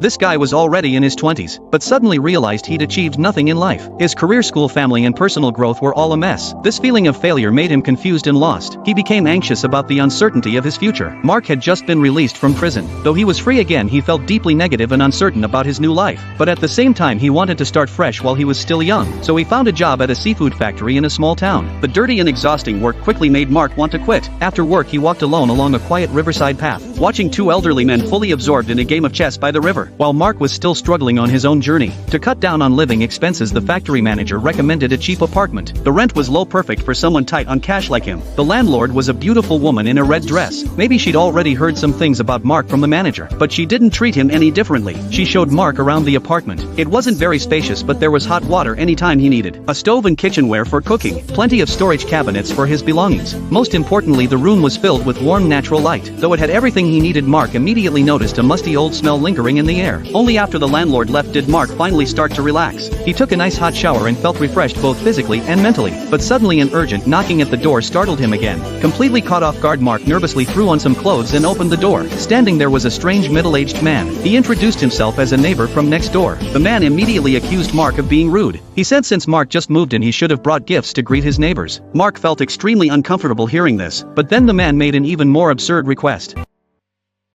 This guy was already in his 20s, but suddenly realized he'd achieved nothing in life. His career, school, family and personal growth were all a mess. This feeling of failure made him confused and lost. He became anxious about the uncertainty of his future. Mark had just been released from prison. Though he was free again, he felt deeply negative and uncertain about his new life. But at the same time, he wanted to start fresh while he was still young. So he found a job at a seafood factory in a small town. The dirty and exhausting work quickly made Mark want to quit. After work, he walked alone along a quiet riverside path, watching two elderly men fully absorbed in a game of chess by the river. While Mark was still struggling on his own journey to cut down on living expenses, the factory manager recommended a cheap apartment. The rent was low, perfect for someone tight on cash like him. The landlord was a beautiful woman in a red dress. Maybe she'd already heard some things about Mark from the manager, but she didn't treat him any differently. She showed Mark around the apartment. It wasn't very spacious, but there was hot water anytime he needed, a stove and kitchenware for cooking, plenty of storage cabinets for his belongings. Most importantly, the room was filled with warm natural light. Though it had everything he needed, Mark immediately noticed a musty old smell lingering in the air. Only after the landlord left did Mark finally start to relax. He took a nice hot shower and felt refreshed both physically and mentally. But suddenly an urgent knocking at the door startled him again. Completely caught off guard, Mark nervously threw on some clothes and opened the door. Standing there was a strange middle-aged man. He introduced himself as a neighbor from next door. The man immediately accused Mark of being rude. He said since Mark just moved in, he should have brought gifts to greet his neighbors. Mark felt extremely uncomfortable hearing this, but then the man made an even more absurd request.